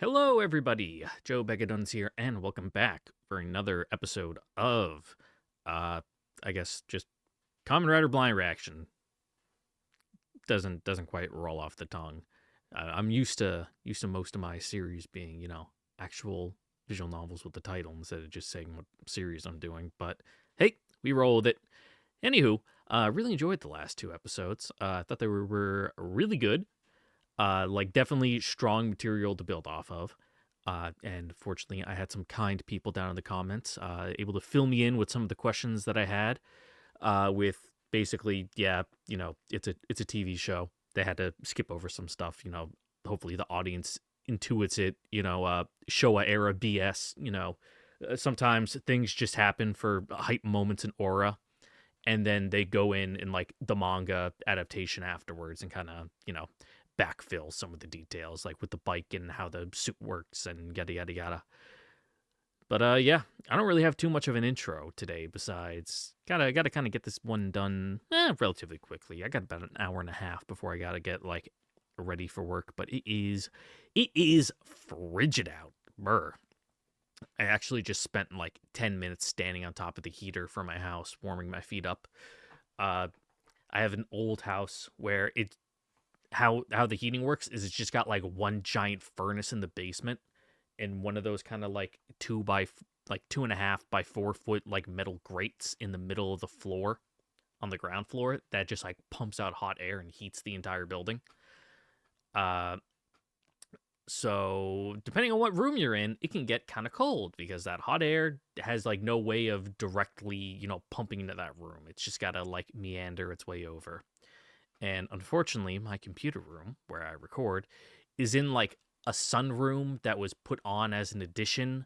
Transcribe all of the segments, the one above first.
Hello, everybody. Joe Begaduns here, and welcome back for another episode of, uh, I guess just Kamen Rider Blind Reaction. Doesn't quite roll off the tongue. I'm used to most of my series being, actual visual novels with the title instead of just saying what series I'm doing. But hey, we roll with it. Anywho, really enjoyed the last two episodes. I thought they were really good. Definitely strong material to build off of. And fortunately, I had some kind people down in the comments, able to fill me in with some of the questions that I had. With basically, yeah, it's a TV show. They had to skip over some stuff. Hopefully the audience intuits it. Showa era BS. Sometimes things just happen for hype moments in aura, and then they go in like the manga adaptation afterwards and kind of backfill some of the details, like with the bike and how the suit works and yada yada yada. But yeah, I don't really have too much of an intro today. Besides, gotta kind of get this one done relatively quickly. I got about an hour and a half before I gotta get like ready for work. But it is frigid out. Brr. I actually just spent like 10 minutes standing on top of the heater for my house, warming my feet up. Uh, I have an old house where how the heating works is it's just got like one giant furnace in the basement and one of those kind of like 2.5 by 4 foot like metal grates in the middle of the floor on the ground floor that just like pumps out hot air and heats the entire building. Uh, so depending on what room you're in, it can get kind of cold because that hot air has like no way of directly, pumping into that room. It's just got to like meander its way over. And unfortunately, my computer room where I record is in like a sunroom that was put on as an addition.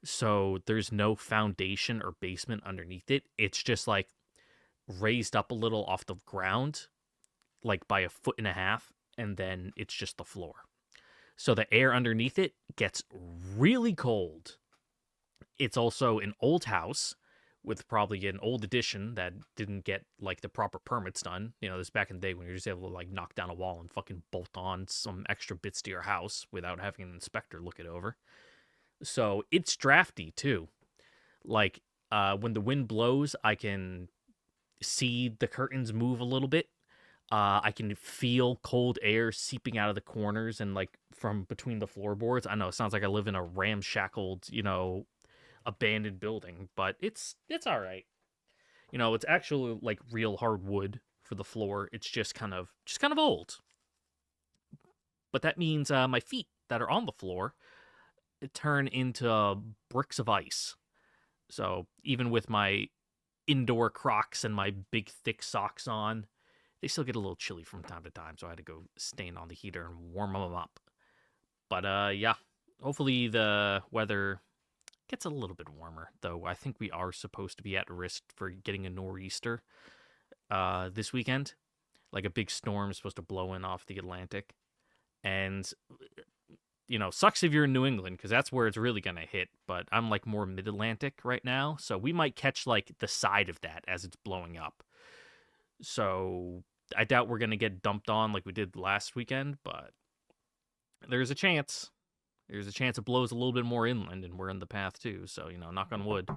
So there's no foundation or basement underneath it. It's just like raised up a little off the ground, like by 1.5 feet, and then it's just the floor. So the air underneath it gets really cold. It's also an old house with probably an old addition that didn't get like the proper permits done. This back in the day when you're just able to like knock down a wall and fucking bolt on some extra bits to your house without having an inspector look it over. So it's drafty too. Like when the wind blows, I can see the curtains move a little bit. I can feel cold air seeping out of the corners and like from between the floorboards. I know it sounds like I live in a ramshackled, abandoned building, but it's all right. It's actually like real hard wood for the floor. It's just kind of old. But that means my feet that are on the floor turn into bricks of ice. So even with my indoor Crocs and my big thick socks on, they still get a little chilly from time to time. So I had to go stand on the heater and warm them up. But yeah, hopefully the weather gets a little bit warmer, though I think we are supposed to be at risk for getting a nor'easter this weekend. Like a big storm is supposed to blow in off the Atlantic. And, sucks if you're in New England, because that's where it's really going to hit. But I'm like more mid-Atlantic right now, so we might catch like the side of that as it's blowing up. So I doubt we're going to get dumped on like we did last weekend, but there's a chance. There's a chance it blows a little bit more inland, and we're in the path too. So, knock on wood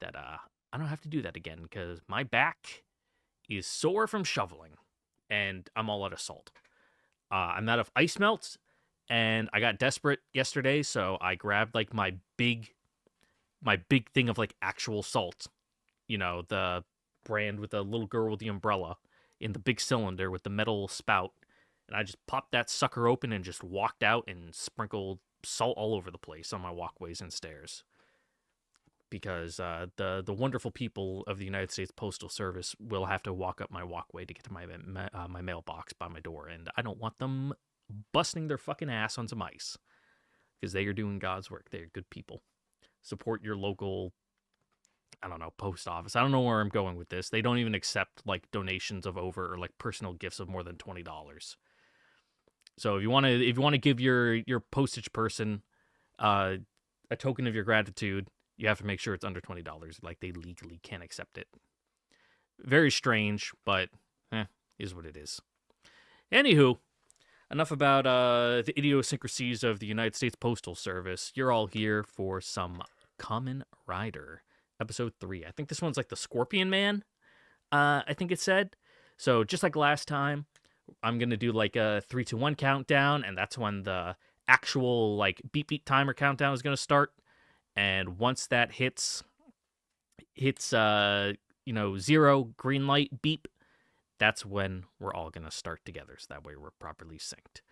that I don't have to do that again because my back is sore from shoveling, and I'm all out of salt. I'm out of ice melts, and I got desperate yesterday, so I grabbed like my big thing of like actual salt. The brand with the little girl with the umbrella in the big cylinder with the metal spout. And I just popped that sucker open and just walked out and sprinkled salt all over the place on my walkways and stairs. Because the wonderful people of the United States Postal Service will have to walk up my walkway to get to my mailbox by my door. And I don't want them busting their fucking ass on some ice. Because they are doing God's work. They are good people. Support your local, I don't know, post office. I don't know where I'm going with this. They don't even accept like donations of over or like personal gifts of more than $20. So if you want to give your postage person a token of your gratitude, you have to make sure it's under $20. Like they legally can't accept it. Very strange, but is what it is. Anywho, enough about the idiosyncrasies of the United States Postal Service. You're all here for some Kamen Rider, episode 3. I think this one's like the Scorpion Man, I think it said. So just like last time, I'm going to do like a 3, 2, 1 countdown, and that's when the actual like beep beep timer countdown is going to start. And once that hits 0, green light, beep, that's when we're all going to start together. So that way we're properly synced.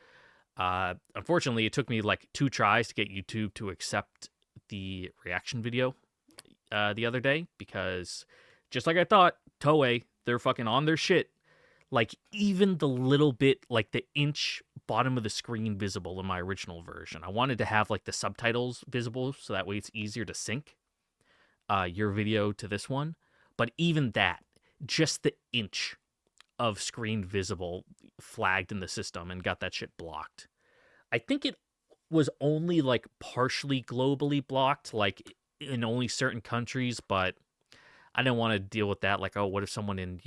Unfortunately, it took me like 2 tries to get YouTube to accept the reaction video the other day, because just like I thought, Toei, they're fucking on their shit. Like, even the little bit, like the inch bottom of the screen visible in my original version. I wanted to have like the subtitles visible so that way it's easier to sync your video to this one. But even that, just the inch of screen visible flagged in the system and got that shit blocked. I think it was only like partially globally blocked, like in only certain countries, but I didn't want to deal with that. Like, oh, what if someone in,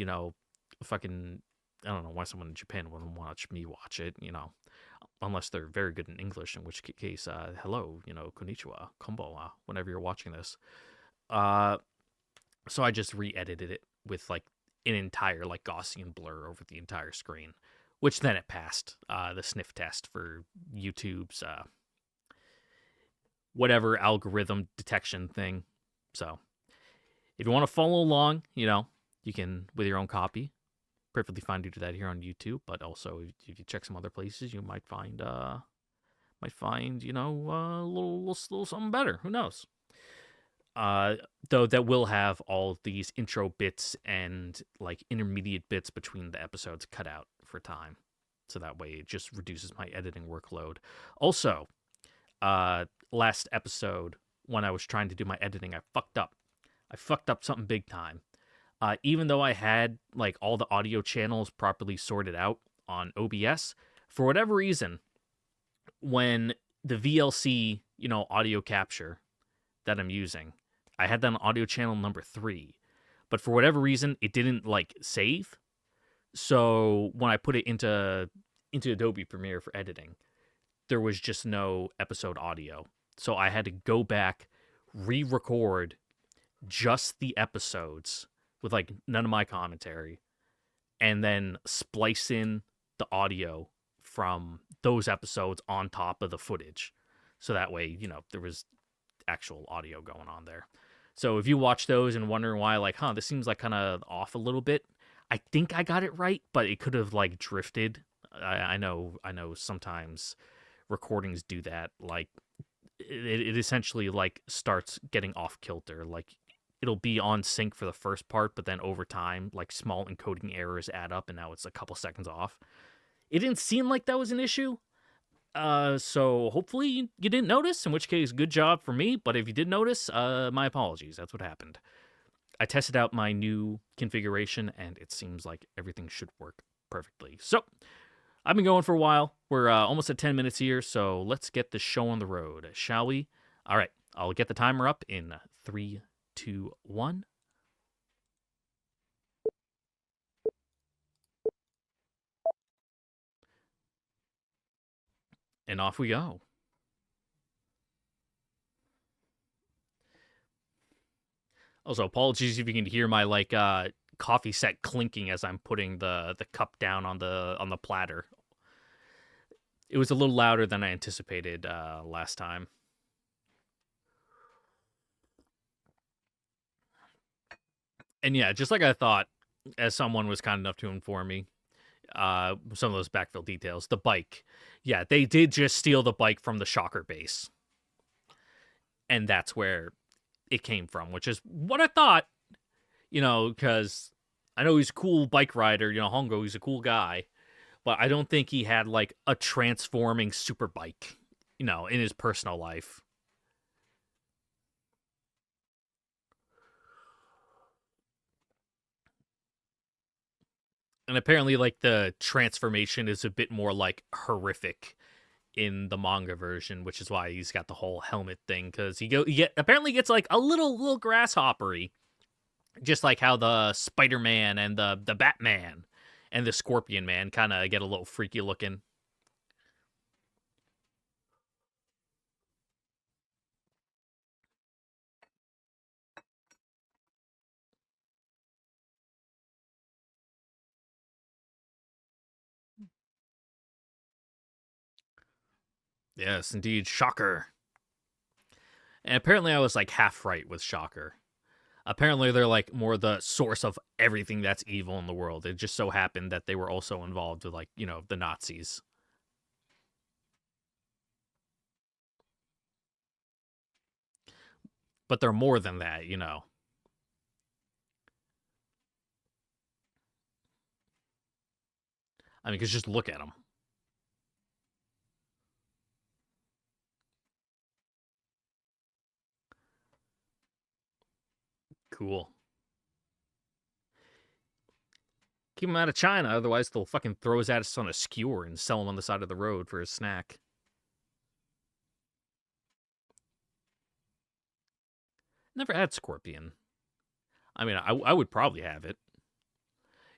fucking, I don't know why someone in Japan wouldn't watch me watch it, unless they're very good in English, in which case, hello, konnichiwa, konbanwa, whenever you're watching this. So I just re-edited it with like an entire like Gaussian blur over the entire screen, which then it passed the sniff test for YouTube's whatever algorithm detection thing. So if you want to follow along, you can with your own copy. Perfectly fine to do that here on YouTube, but also if you check some other places, you might find a little something better. Who knows? Though that will have all these intro bits and like intermediate bits between the episodes cut out for time, so that way it just reduces my editing workload. Also, last episode when I was trying to do my editing, I fucked up something big time. Even though I had like all the audio channels properly sorted out on OBS, for whatever reason, when the VLC, audio capture that I'm using, I had that on audio channel number 3, but for whatever reason, it didn't like save. So when I put it into Adobe Premiere for editing, there was just no episode audio. So I had to go back, re-record just the episodes with like none of my commentary, and then splice in the audio from those episodes on top of the footage. So that way, there was actual audio going on there. So if you watch those and wondering why, like, this seems like kind of off a little bit, I think I got it right, but it could have like drifted. I know sometimes recordings do that. Like it essentially like starts getting off kilter. Like it'll be on sync for the first part, but then over time, like small encoding errors add up, and now it's a couple seconds off. It didn't seem like that was an issue. So hopefully you didn't notice, in which case, good job for me. But if you did notice, my apologies. That's what happened. I tested out my new configuration, and it seems like everything should work perfectly. So I've been going for a while. We're almost at 10 minutes here, so let's get the show on the road, shall we? All right, I'll get the timer up in 3, 2, 1. And off we go. Also, apologies if you can hear my like coffee set clinking as I'm putting the cup down on the platter. It was a little louder than I anticipated last time. And yeah, just like I thought, as someone was kind enough to inform me, some of those backfill details. The bike. Yeah, they did just steal the bike from the Shocker base. And that's where it came from, which is what I thought, because I know he's a cool bike rider, Hongo, he's a cool guy, but I don't think he had like a transforming super bike, in his personal life. And apparently, like, the transformation is a bit more, like, horrific in the manga version, which is why he's got the whole helmet thing, because he apparently gets, like, a little grasshoppery, just like how the Spider-Man and the Batman and the Scorpion Man kind of get a little freaky looking. Yes, indeed. Shocker. And apparently I was like half right with Shocker. Apparently they're like more the source of everything that's evil in the world. It just so happened that they were also involved with, like, the Nazis. But they're more than that. I mean, cuz just look at them. Cool. Keep them out of China, otherwise they'll fucking throw his ass on a skewer and sell him on the side of the road for a snack. Never had scorpion. I mean, I would probably have it.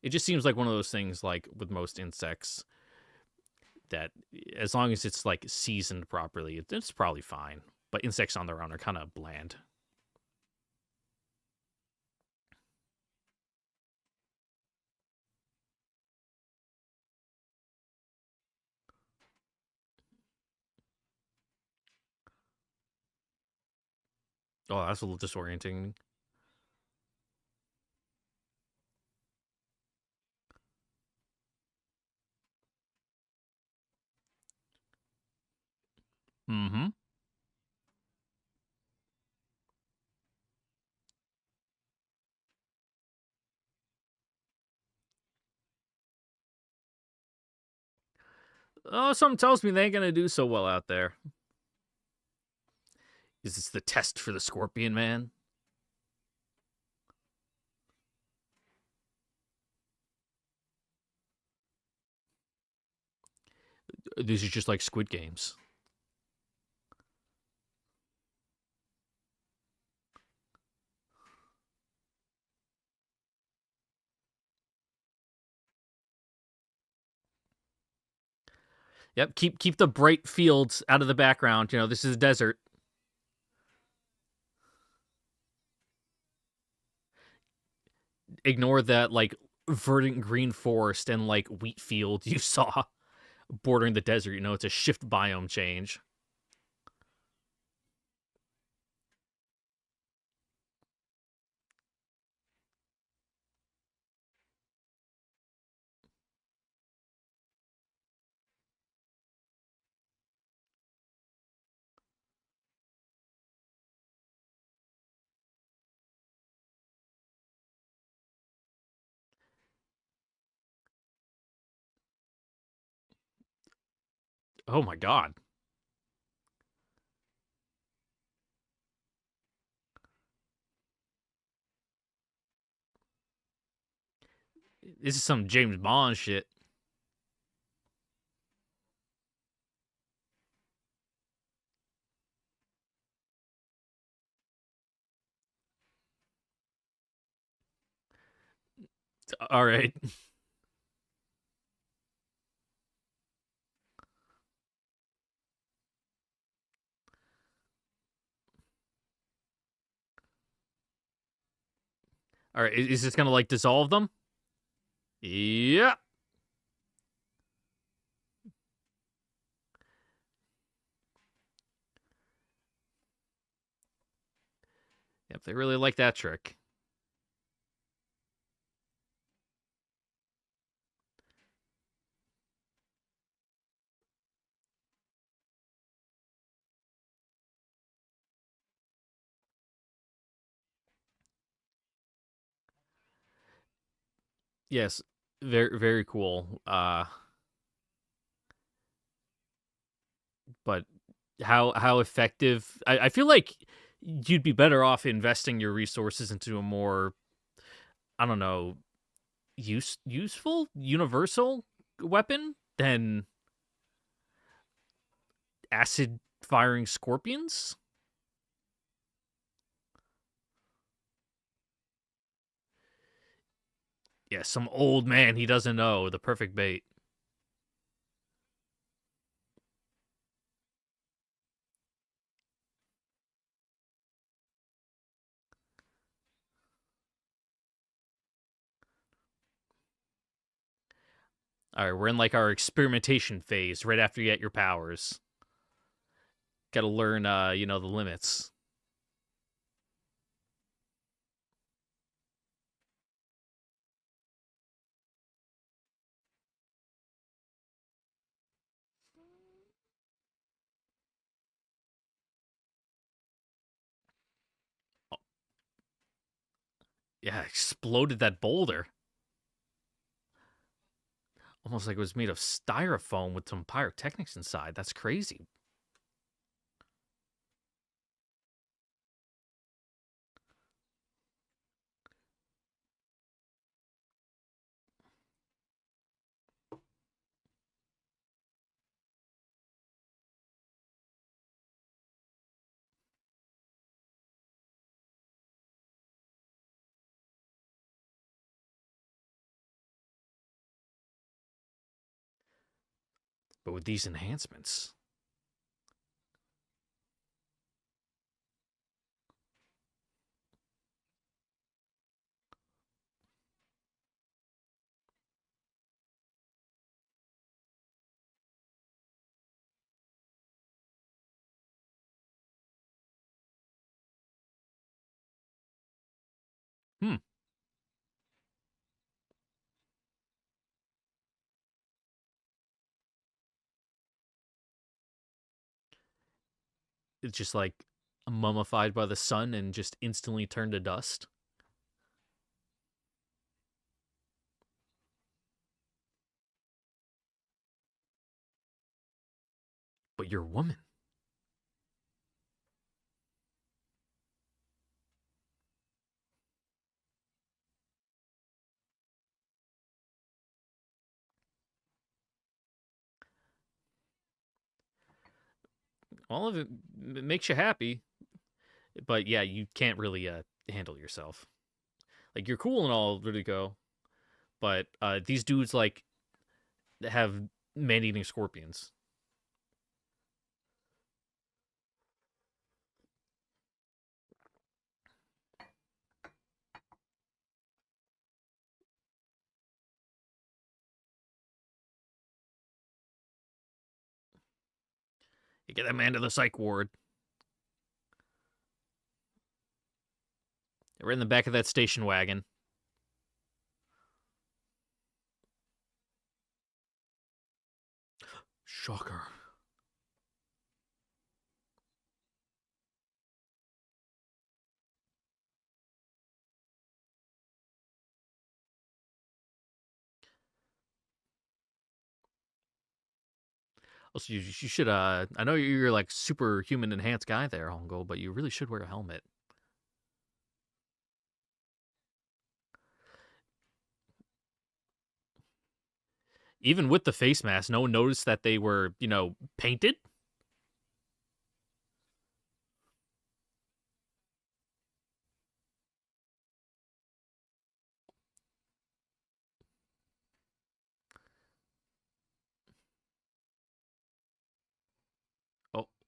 It just seems like one of those things, like with most insects, that as long as it's like seasoned properly, it's probably fine. But insects on their own are kind of bland. Oh, that's a little disorienting. Mm-hmm. Oh, something tells me they ain't gonna do so well out there. Is this the test for the scorpion man? These are just like Squid Games. Yep, keep the bright fields out of the background. This is a desert. Ignore that like verdant green forest and like wheat field you saw bordering the desert. It's a shift biome change. Oh my god. This is some James Bond shit. All right. All right. Is this gonna like dissolve them? Yeah. Yep. They really like that trick. Yes. Very very cool. But how effective? I feel like you'd be better off investing your resources into a more, I don't know, useful universal weapon than acid firing scorpions. Yeah, some old man he doesn't know, the perfect bait. All right, we're in like our experimentation phase right after you get your powers. Gotta learn, the limits. Yeah, exploded that boulder. Almost like it was made of styrofoam with some pyrotechnics inside. That's crazy. But with these enhancements, hmm, it's just like mummified by the sun and just instantly turned to dust. But you're a woman. All of it makes you happy, but yeah, you can't really handle yourself. Like you're cool and all, really go, but these dudes like have man-eating scorpions. You get that man to the psych ward. We're in the back of that station wagon. Shocker. Also, you should. I know you're like superhuman enhanced guy there, Hongo, but you really should wear a helmet. Even with the face mask, no one noticed that they were, painted.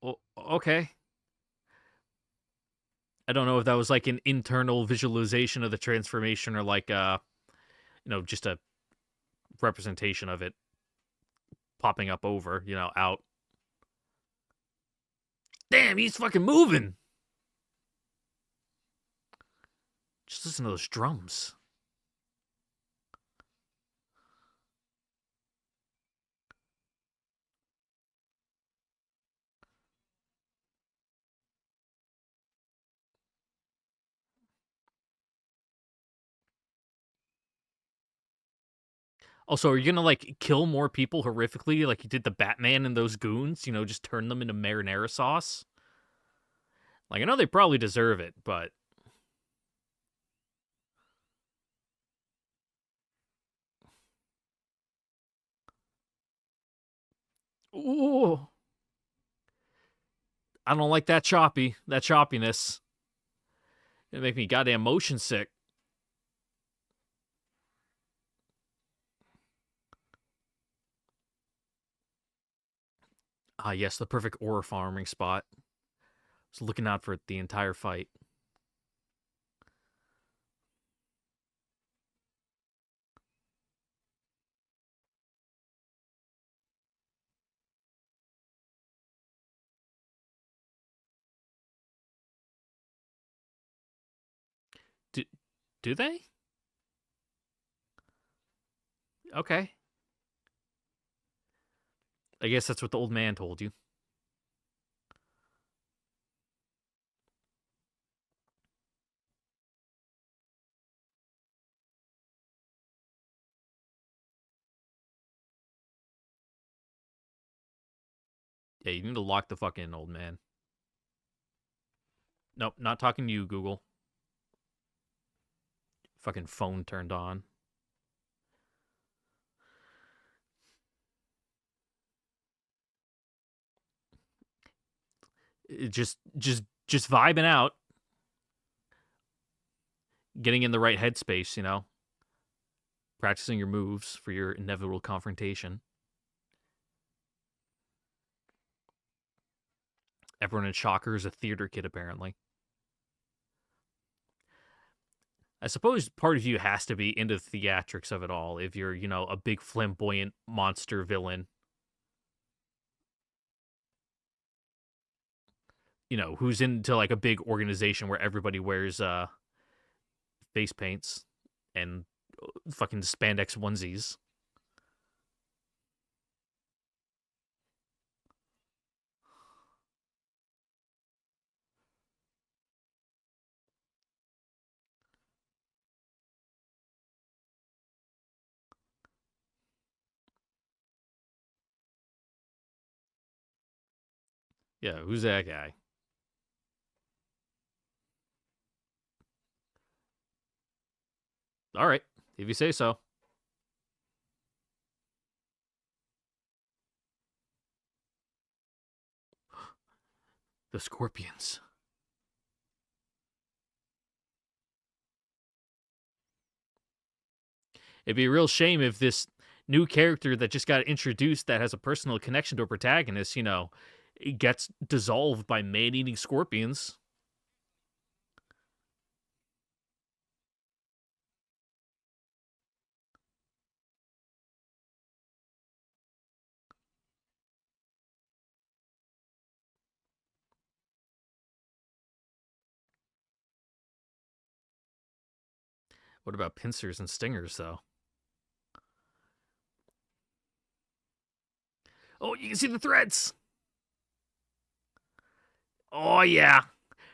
Oh, okay. I don't know if that was like an internal visualization of the transformation or like, just a representation of it popping up over, out. Damn, he's fucking moving. Just listen to those drums. Also, are you gonna like kill more people horrifically, like you did the Batman and those goons? Just turn them into marinara sauce. Like I know they probably deserve it, but ooh, I don't like that choppiness. It make me goddamn motion sick. Ah, yes, the perfect ore farming spot. I was looking out for it the entire fight. Do, do they? Okay. I guess that's what the old man told you. Yeah, you need to lock the fuck in, old man. Nope, not talking to you, Google. Fucking phone turned on. Just vibing out, getting in the right headspace, practicing your moves for your inevitable confrontation. Everyone in Shocker is a theater kid, apparently. I suppose part of you has to be into the theatrics of it all if you're, a big flamboyant monster villain, who's into like a big organization where everybody wears face paints and fucking spandex onesies. Yeah, who's that guy? All right, if you say so. The Scorpions. It'd be a real shame if this new character that just got introduced that has a personal connection to a protagonist, it gets dissolved by man-eating scorpions. What about pincers and stingers, though? Oh, you can see the threads. Oh, yeah.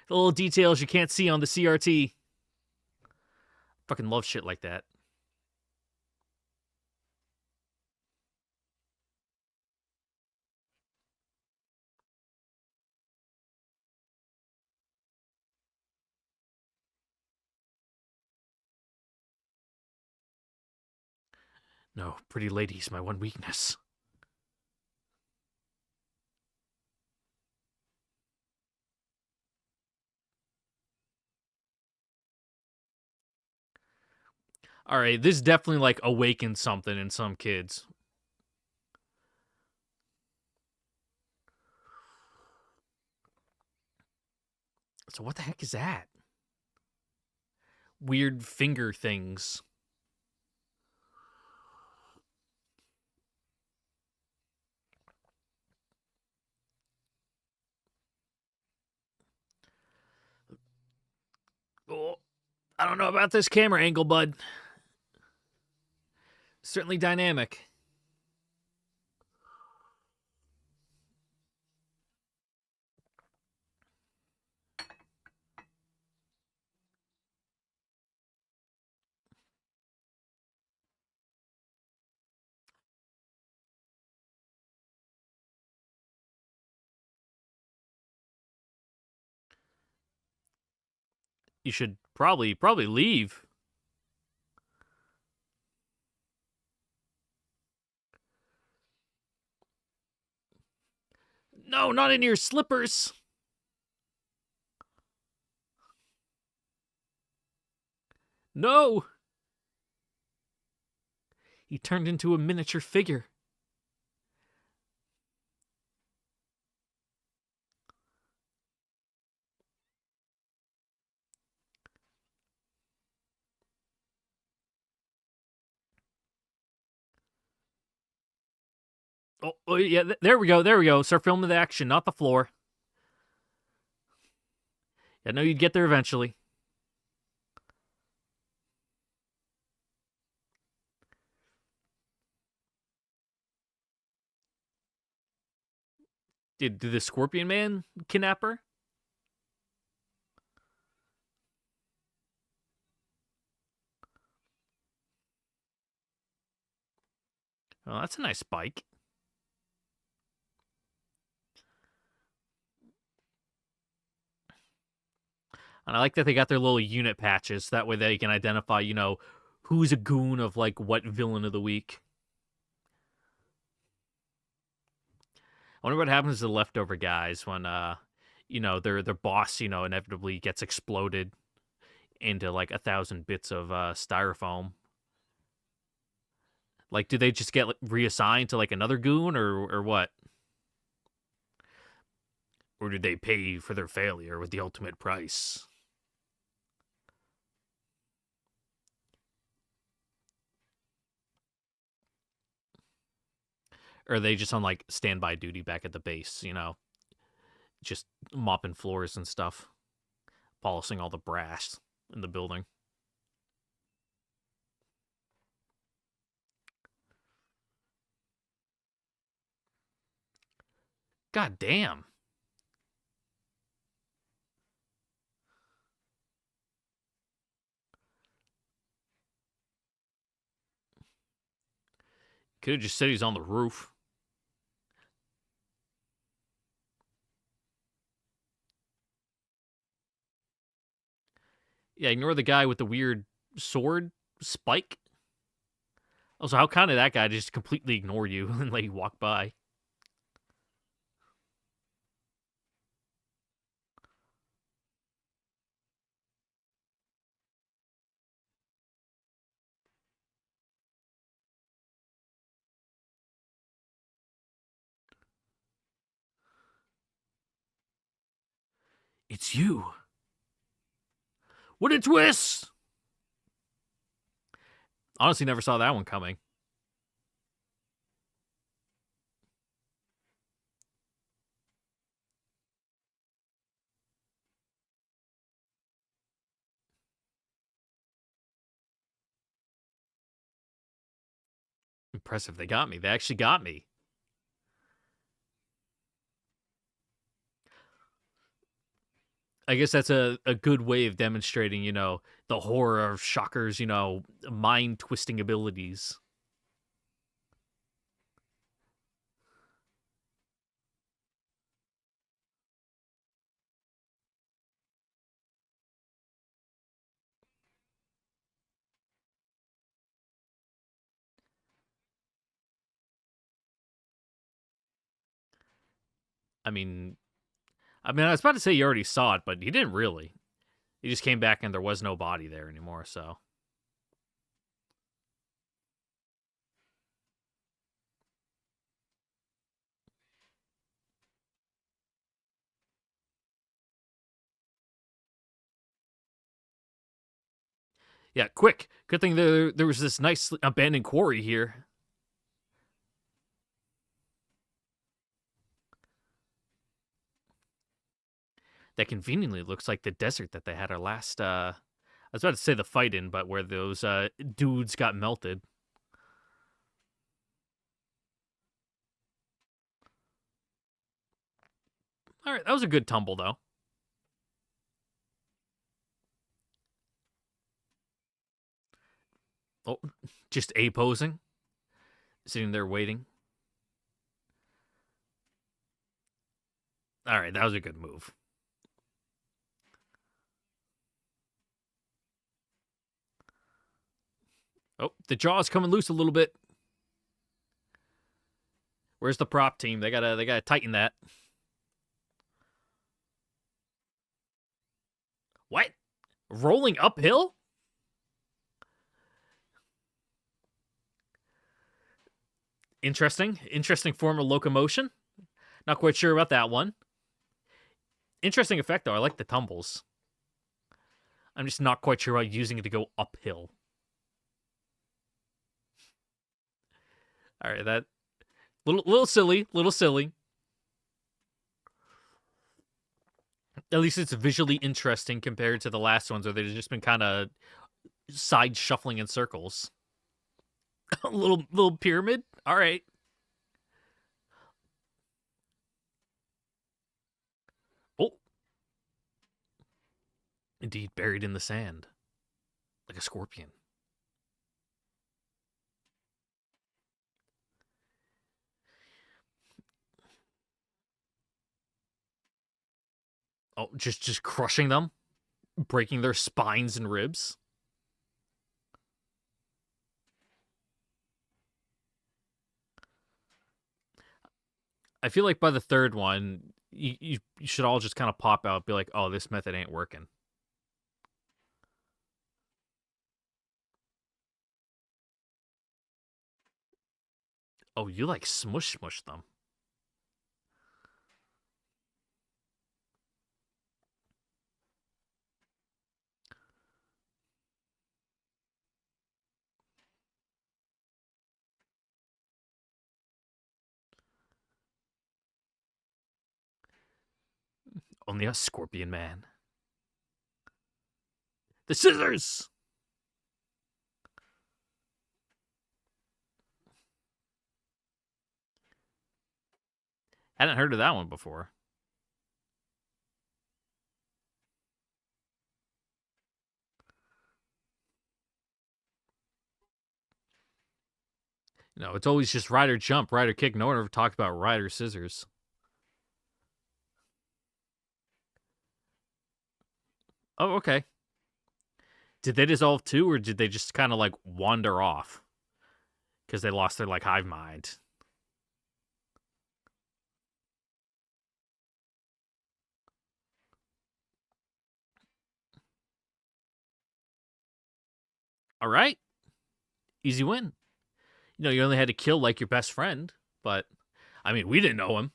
The little details you can't see on the CRT. Fucking love shit like that. No, pretty lady's my one weakness. All right, this definitely like awakened something in some kids. So what the heck is that? Weird finger things. Oh, I don't know about this camera angle, bud. Certainly dynamic. You should probably leave. No, not in your slippers. No. He turned into a miniature figure. Oh yeah, there we go. Start filming the action, not the floor. I know you'd get there eventually. Did the Scorpion Man kidnap her? Oh, that's a nice bike. And I like that they got their little unit patches. That way they can identify, who's a goon of like what villain of the week. I wonder what happens to the leftover guys when their boss, inevitably gets exploded into like 1,000 bits of styrofoam. Like, do they just get reassigned to like another goon or what? Or do they pay for their failure with the ultimate price? Or are they just on like standby duty back at the base, just mopping floors and stuff, polishing all the brass in the building? God damn. Could have just said he's on the roof. Yeah, ignore the guy with the weird sword spike. Also, how kind of that guy to just completely ignore you and let you walk by? It's you. What a twist! Honestly, never saw that one coming. Impressive. They got me. They actually got me. I guess that's a good way of demonstrating, the horror of Shocker's, mind twisting abilities. I mean, I was about to say you already saw it, but you didn't really. He just came back and there was no body there anymore, so. Yeah, quick. Good thing there was this nice abandoned quarry here. That conveniently looks like the desert that they had our last I was about to say the fight in, but where those dudes got melted. All right, that was a good tumble though. Oh, just A posing, sitting there waiting. All right, that was a good move. Oh, the jaw's coming loose a little bit. Where's the prop team? They gotta tighten that. What? Rolling uphill? Interesting form of locomotion. Not quite sure about that one. Interesting effect though. I like the tumbles. I'm just not quite sure about using it to go uphill. All right, that little silly, little silly. At least it's visually interesting compared to the last ones where they've just been kind of side shuffling in circles. A little pyramid. All right. Indeed, buried in the sand, like a scorpion. Oh, just crushing them, breaking their spines and ribs. I feel like by the third one, you should all just kind of pop out, be like, "Oh, this method ain't working." Oh, you like smush them. Only a scorpion man. The scissors. Hadn't heard of that one before. No, it's always just rider jump, rider kick. No one ever talked about rider scissors. Oh, okay. Did they dissolve too, or did they just kind of like wander off because they lost their like hive mind? All right, easy win. You know, you only had to kill like your best friend, but I mean, we didn't know him.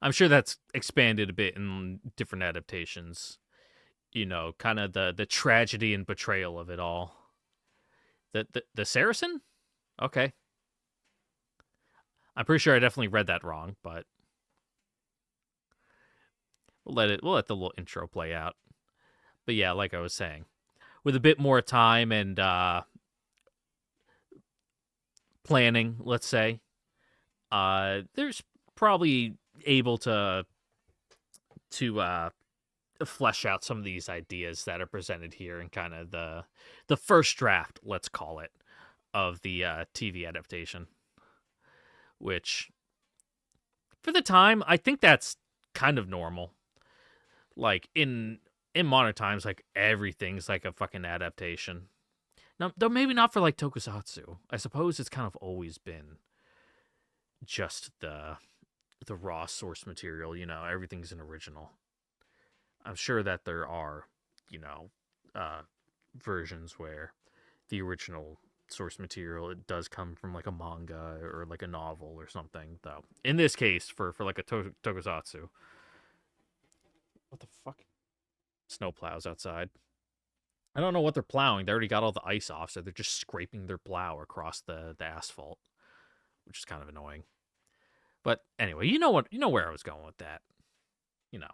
I'm sure that's expanded a bit in different adaptations. You know, kind of the tragedy and betrayal of it all. The Saracen? Okay. I'm pretty sure I definitely read that wrong, but we'll let the little intro play out. But yeah, like I was saying, with a bit more time and planning, let's say, there's probably able to flesh out some of these ideas that are presented here in kind of the first draft, let's call it, of the TV adaptation. Which, for the time, I think that's kind of normal. Like in modern times, like everything's like a fucking adaptation. Now, though maybe not for like tokusatsu. I suppose it's kind of always been just the raw source material. You know, everything's an original. I'm sure that there are, you know, uh, versions where the original source material it does come from like a manga or like a novel or something. Though in this case, for like a tokusatsu, what the fuck? Snow plows outside. I don't know what they're plowing. They already got all the ice off, so they're just scraping their plow across the asphalt, which is kind of annoying. But anyway, you know where I was going with that. You know.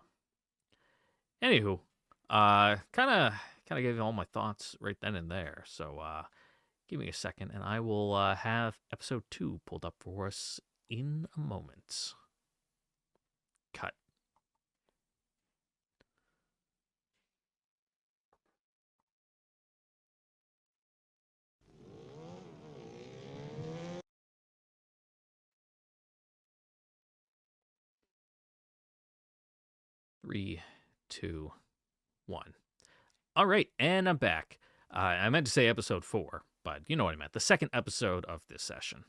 Anywho, kind of gave you all my thoughts right then and there. So give me a second, and I will have episode 2 pulled up for us in a moment. Cut. Three, two, one. All right, and I'm back. I meant to say episode 4, but you know what I meant. The second episode of this session,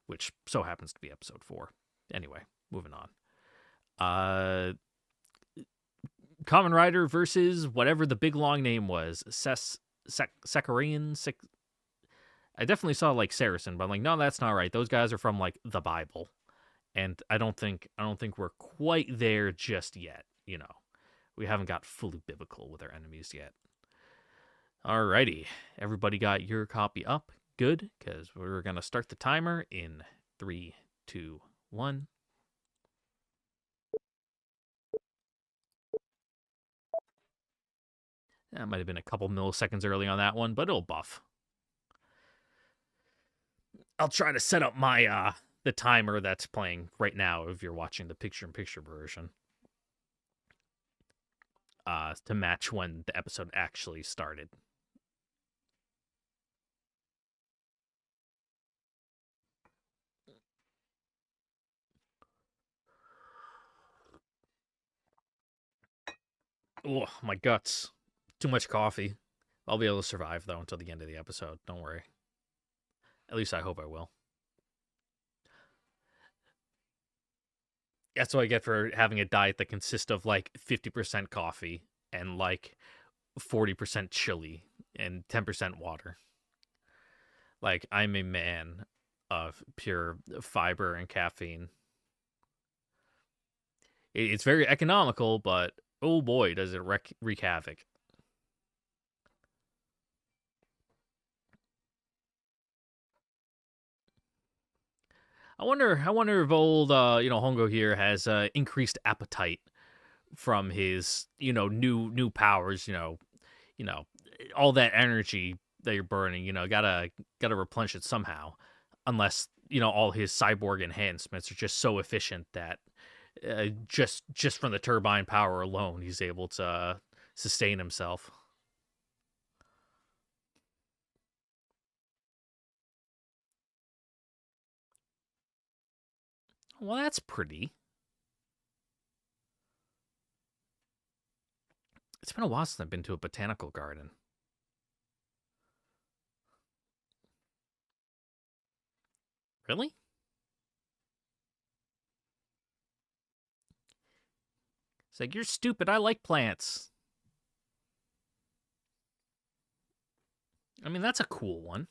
which so happens to be episode 4. Anyway, moving on. Kamen Rider versus whatever the big long name was. Sakarian. I definitely saw like Saracen, but I'm like, no, that's not right. Those guys are from like the Bible, and I don't think we're quite there just yet. You know, we haven't got fully biblical with our enemies yet. Alrighty, everybody got your copy up? Good, because we're gonna start the timer in 3, 2, 1. That might have been a couple milliseconds early on that one, but it'll buff. I'll try to set up my the timer that's playing right now if you're watching the picture-in-picture version, to match when the episode actually started. Oh, my guts. Too much coffee. I'll be able to survive, though, until the end of the episode. Don't worry. At least I hope I will. That's what I get for having a diet that consists of like 50% coffee and like 40% chili and 10% water. Like, I'm a man of pure fiber and caffeine. It's very economical, but oh boy, does it wreak havoc. I wonder if old, Hongo here has increased appetite from his, new powers. You know, all that energy that you're burning. Gotta replenish it somehow. Unless all his cyborg enhancements are just so efficient that just from the turbine power alone, he's able to sustain himself. Well, that's pretty. It's been a while since I've been to a botanical garden. Really? It's like, you're stupid. I like plants. I mean, that's a cool one.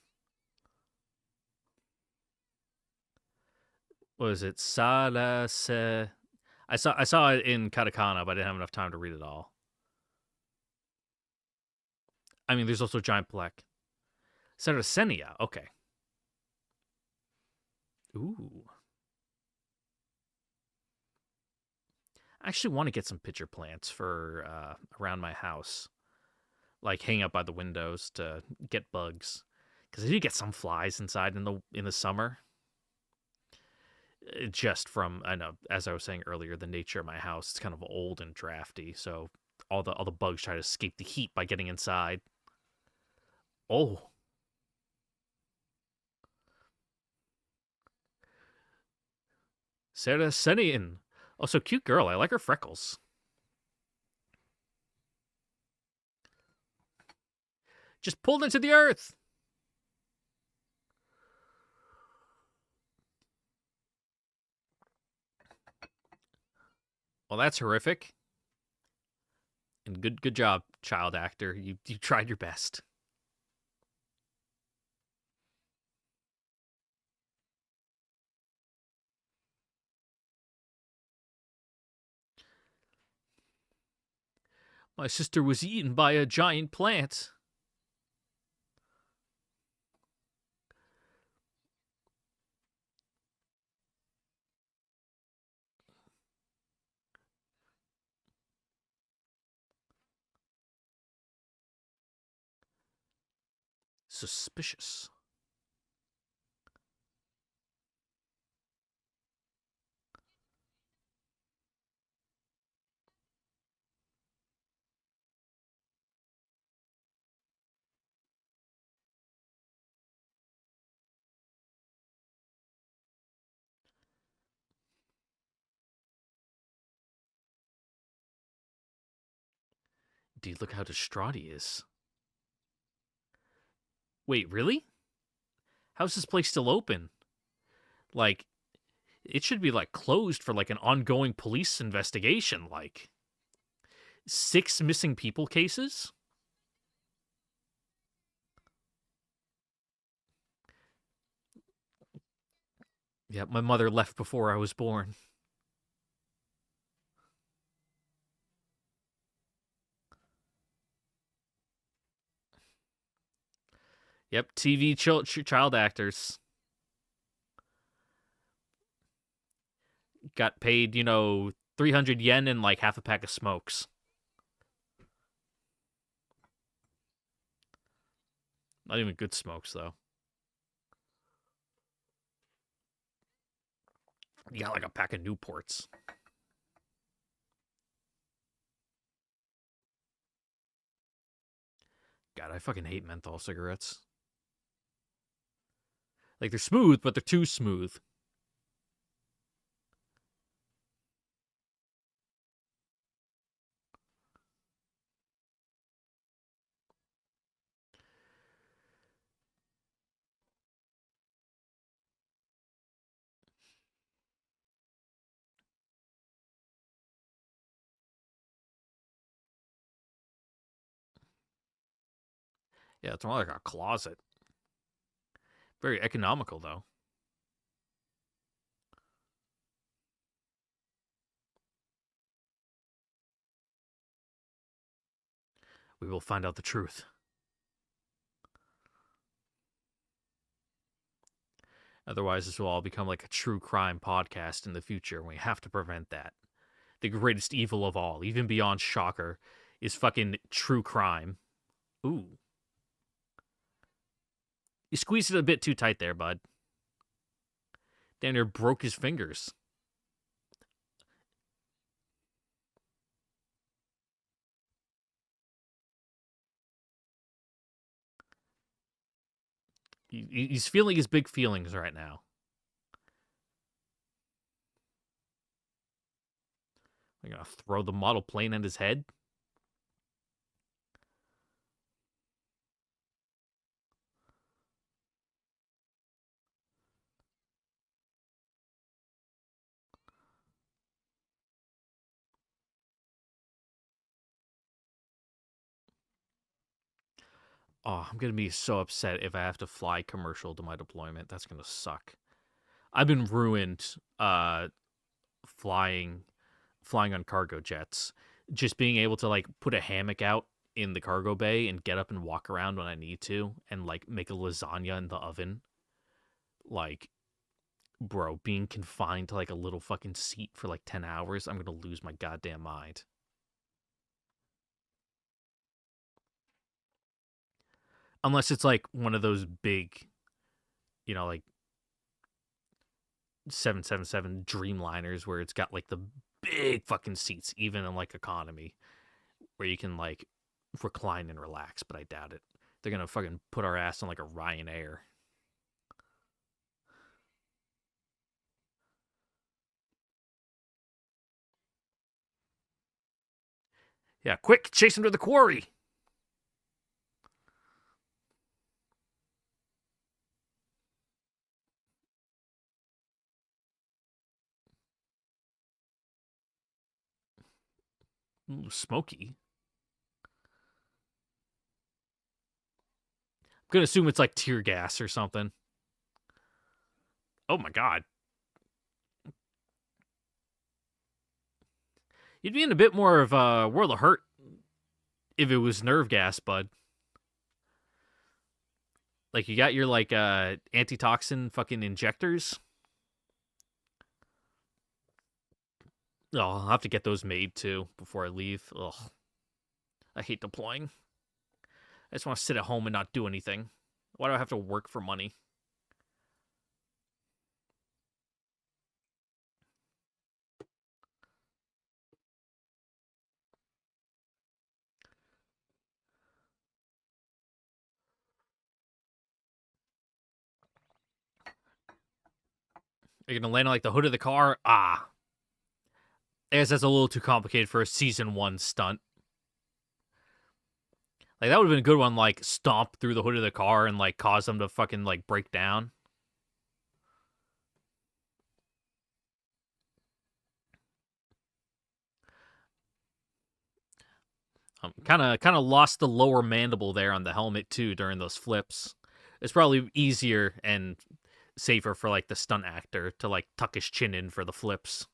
What is it? Sada se. I saw it in katakana, but I didn't have enough time to read it all. I mean, there's also giant black. Saracenia. Okay. Ooh. I actually want to get some pitcher plants for around my house, like hang up by the windows to get bugs, because I do get some flies inside in the summer. Just from, I know, as I was saying earlier, the nature of my house, it's kind of old and drafty, so all the bugs try to escape the heat by getting inside. Oh, Saracenian. Oh, so cute girl. I like her freckles. Just pulled into the earth. Well, that's horrific. And good job, child actor. You tried your best. My sister was eaten by a giant plant. Suspicious. Dude, look how distraught he is. Wait, really? How's this place still open? Like, it should be like closed for like an ongoing police investigation. Like, 6 missing people cases? Yeah, my mother left before I was born. Yep, TV child actors got paid, 300 yen and like half a pack of smokes. Not even good smokes, though. You got like a pack of Newports. God, I fucking hate menthol cigarettes. Like, they're smooth, but they're too smooth. Yeah, it's more like a closet. Very economical, though. We will find out the truth. Otherwise, this will all become like a true crime podcast in the future, and we have to prevent that. The greatest evil of all, even beyond Shocker, is fucking true crime. Ooh. You squeezed it a bit too tight there, bud. Damn near broke his fingers. He's feeling his big feelings right now. I'm gonna throw the model plane at his head. Oh, I'm gonna be so upset if I have to fly commercial to my deployment. That's gonna suck. I've been ruined flying on cargo jets. Just being able to like put a hammock out in the cargo bay and get up and walk around when I need to and like make a lasagna in the oven. Like, bro, being confined to like a little fucking seat for like 10 hours, I'm gonna lose my goddamn mind. Unless it's like one of those big, like 777 Dreamliners where it's got like the big fucking seats, even in like economy, where you can like recline and relax, but I doubt it. They're gonna fucking put our ass on like a Ryanair. Yeah, quick, chase him to the quarry. Ooh, smoky. I'm gonna assume it's like tear gas or something. Oh my god. You'd be in a bit more of a world of hurt if it was nerve gas, bud. Like you got your like antitoxin fucking injectors. Oh, I'll have to get those made too before I leave. Ugh. I hate deploying. I just want to sit at home and not do anything. Why do I have to work for money? You're gonna land on like the hood of the car? Ah. I guess that's a little too complicated for a season 1 stunt. Like that would have been a good one, like stomp through the hood of the car and like cause them to fucking like break down. Kind of lost the lower mandible there on the helmet too during those flips. It's probably easier and safer for like the stunt actor to like tuck his chin in for the flips.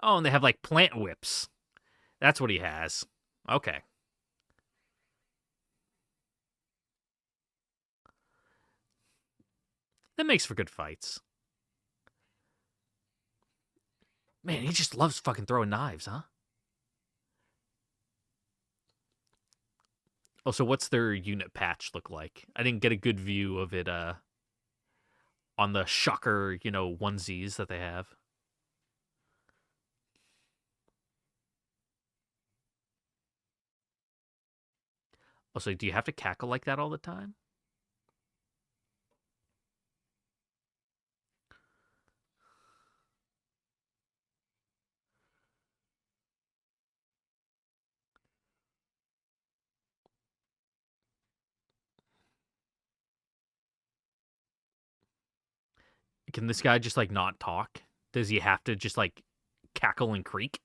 Oh, and they have like plant whips. That's what he has. Okay. That makes for good fights. Man, he just loves fucking throwing knives, huh? Oh, so what's their unit patch look like? I didn't get a good view of it on the shocker, onesies that they have. Oh, so do you have to cackle like that all the time? Can this guy just like not talk? Does he have to just like cackle and creak?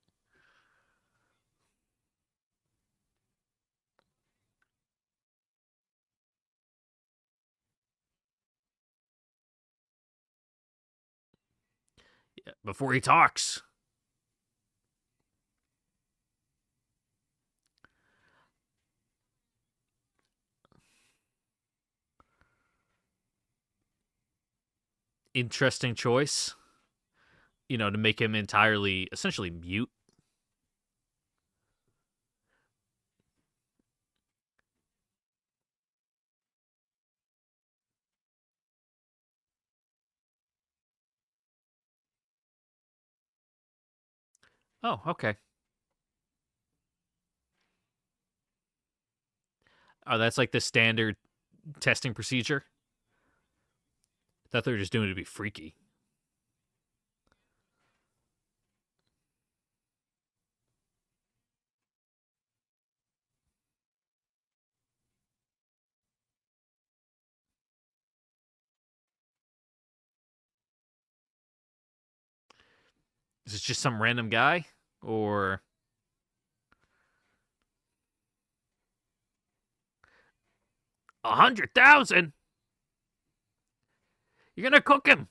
Yeah, before he talks. Interesting choice. To make him entirely, essentially mute. Oh, okay. Oh, that's like the standard testing procedure. I thought they were just doing it to be freaky. Is this just some random guy? Or 100,000? You're gonna cook him?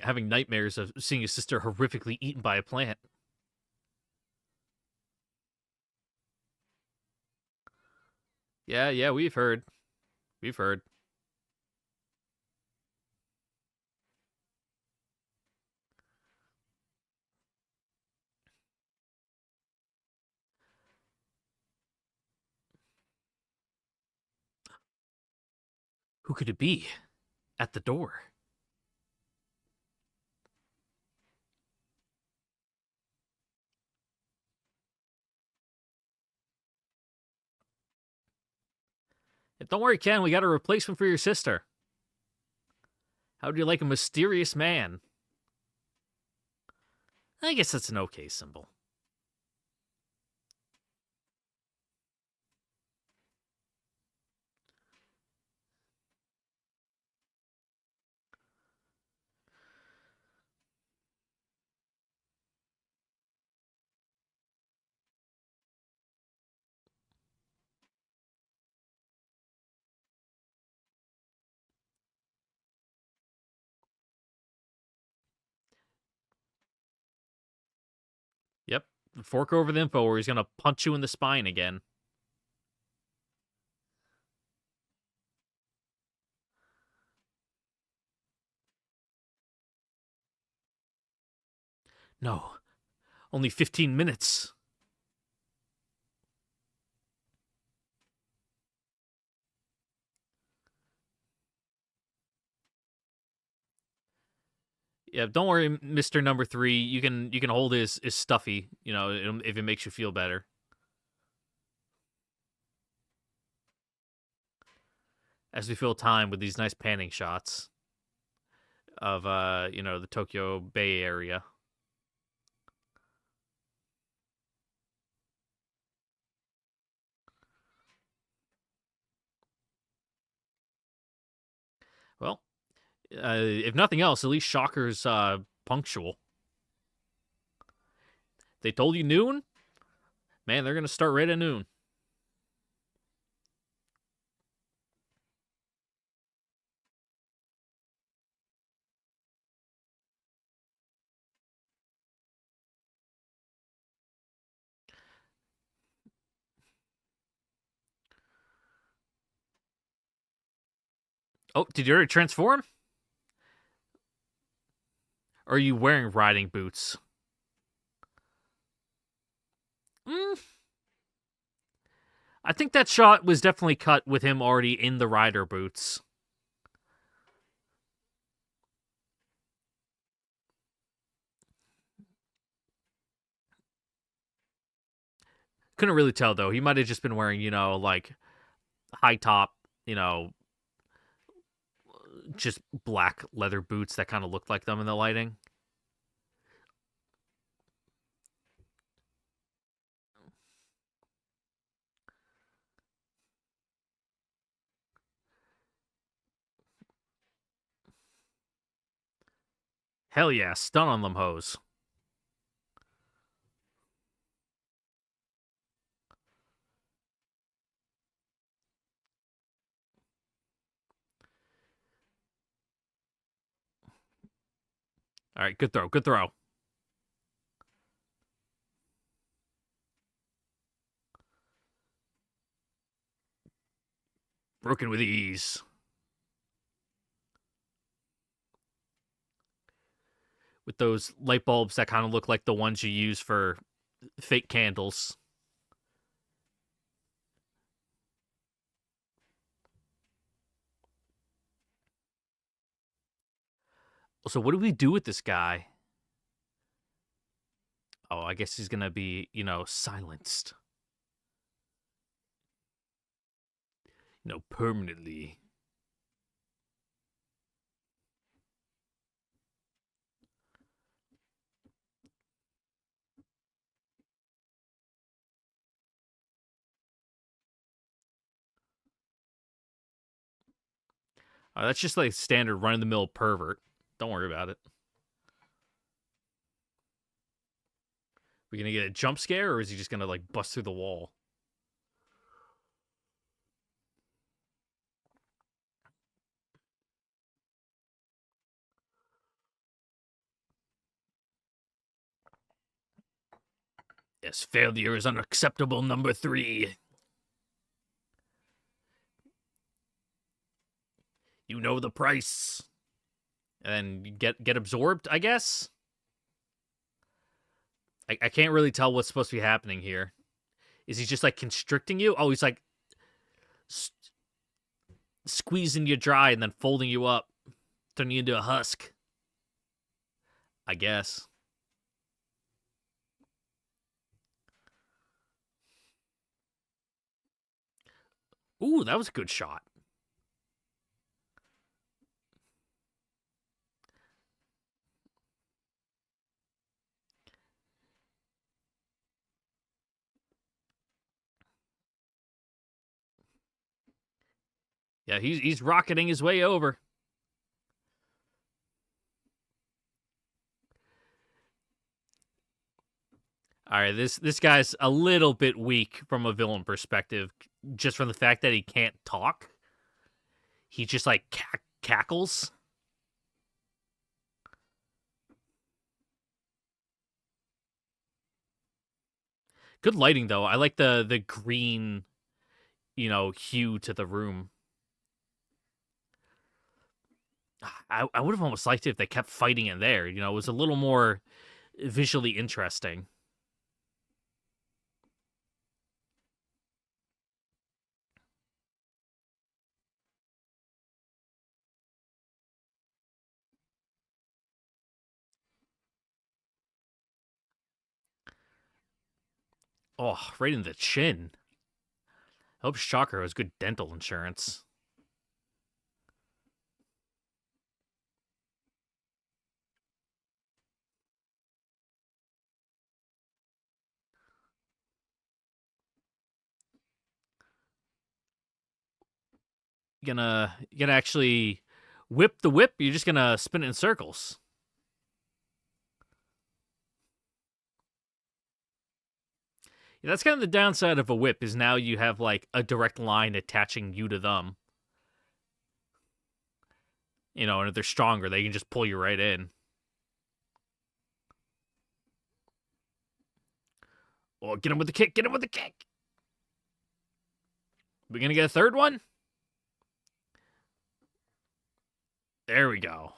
Having nightmares of seeing his sister horrifically eaten by a plant. Yeah, yeah, we've heard. We've heard. Who could it be? At the door. Don't worry, Ken, we got a replacement for your sister. How do you like a mysterious man? I guess that's an okay symbol. Yep. Fork over the info or he's gonna punch you in the spine again. No. Only 15 minutes. Yeah, don't worry, Mister Number 3. You can hold his stuffy. If it makes you feel better. As we fill time with these nice panning shots of the Tokyo Bay area. Well, if nothing else, at least Shocker's punctual. They told you noon? Man, they're going to start right at noon. Oh, did you already transform? Or are you wearing riding boots? Mm, I think that shot was definitely cut with him already in the rider boots. Couldn't really tell though. He might have just been wearing, like high top, just black leather boots that kind of looked like them in the lighting. Hell yeah, stun on them hoes. All right, good throw, good throw. Broken with ease. With those light bulbs that kind of look like the ones you use for fake candles. So what do we do with this guy? Oh, I guess he's gonna be, silenced. Permanently. That's just like standard run of the mill pervert. Don't worry about it. We gonna get a jump scare, or is he just gonna like bust through the wall? Yes, failure is unacceptable. Number 3. You know the price. And then get absorbed, I guess. I can't really tell what's supposed to be happening here. Is he just like constricting you? Oh, he's like squeezing you dry and then folding you up, turning you into a husk. I guess. Ooh, that was a good shot. Yeah, he's rocketing his way over. All right, this guy's a little bit weak from a villain perspective, just from the fact that he can't talk. He just like cackles. Good lighting though. I like the green, hue to the room. I would have almost liked it if they kept fighting in there. It was a little more visually interesting. Oh, right in the chin. I hope Shocker has good dental insurance. You gonna actually whip the whip? You're just gonna spin it in circles. Yeah, that's kind of the downside of a whip is now you have like a direct line attaching you to them. And if they're stronger, they can just pull you right in. Oh, get him with the kick. Get him with the kick. We gonna get a third one? There we go.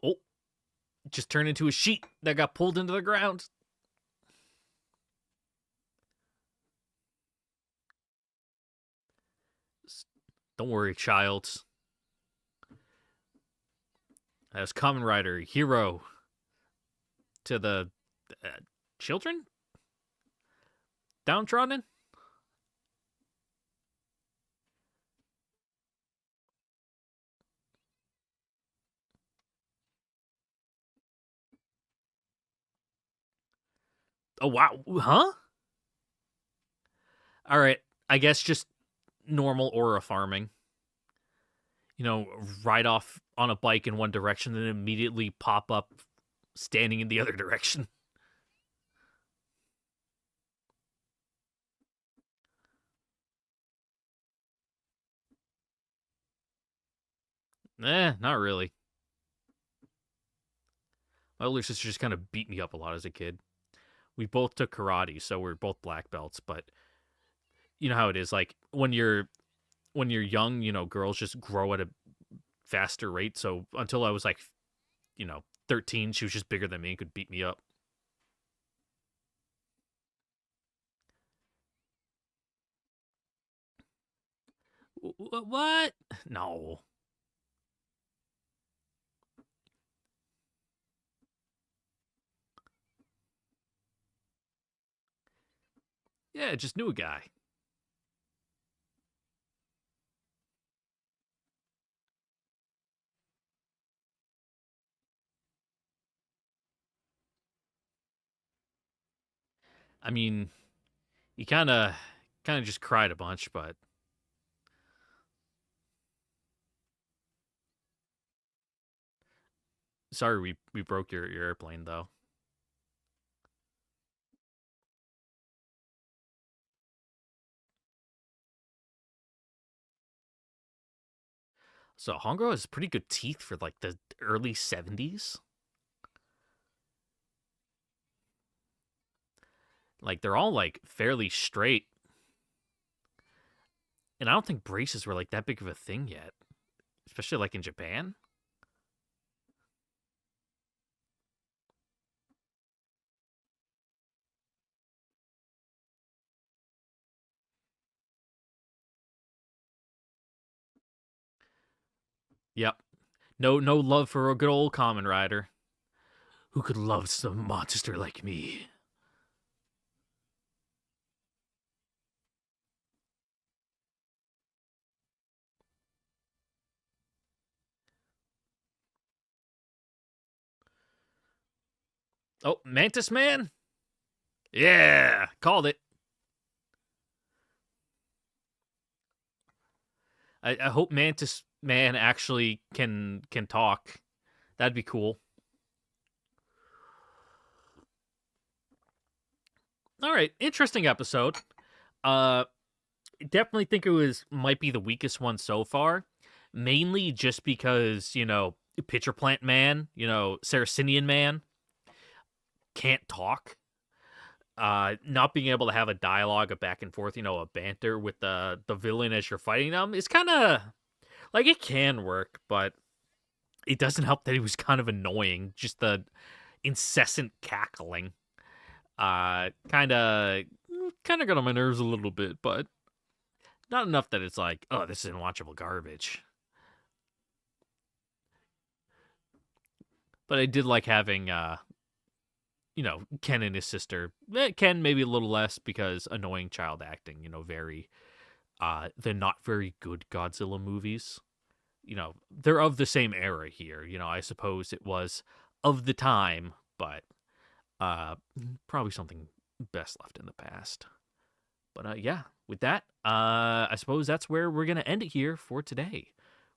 Oh, just turned into a sheet that got pulled into the ground. Don't worry, child. As Kamen Rider, hero to the children? Downtrodden? Oh, wow. Huh? All right. I guess just normal aura farming. Ride off on a bike in one direction, then immediately pop up standing in the other direction. Not really. My older sister just kind of beat me up a lot as a kid. We both took karate, so we're both black belts, but you know how it is. Like when you're young, girls just grow at a faster rate. So until I was like, 13, she was just bigger than me and could beat me up. What? No. Yeah, just knew a guy. I mean, he kind of just cried a bunch, but sorry we broke your airplane though. So Hongo has pretty good teeth for like the early 70s. Like they're all like fairly straight. And I don't think braces were like that big of a thing yet, especially like in Japan. Yep. No love for a good old Kamen Rider. Who could love some monster like me? Oh, Mantis Man? Yeah, called it. I hope Mantis Man actually can talk. That'd be cool. All right, interesting episode. Uh, definitely think it was might be the weakest one so far. Mainly just because Pitcher Plant Man, Saracenian Man can't talk. Not being able to have a dialogue, a back and forth, a banter with the villain as you're fighting them is kind of like it can work, but it doesn't help that he was kind of annoying. Just the incessant cackling, kind of got on my nerves a little bit, but not enough that it's like, oh, this is unwatchable garbage. But I did like having, Ken and his sister. Ken maybe a little less because annoying child acting. Very, the not very good Godzilla movies. They're of the same era here. I suppose it was of the time, but probably something best left in the past. But yeah, with that, I suppose that's where we're gonna end it here for today.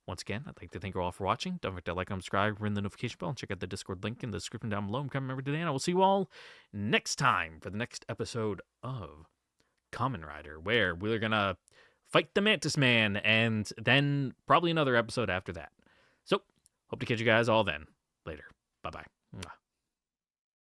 Once again, I'd like to thank you all for watching. Don't forget to like, subscribe, ring the notification bell, and check out the Discord link in the description down below. I'm Kamen Member today, and I will see you all next time for the next episode of Kamen Rider, where we're gonna fight the Mantis Man, and then probably another episode after that. So, hope to catch you guys all then. Later. Bye-bye.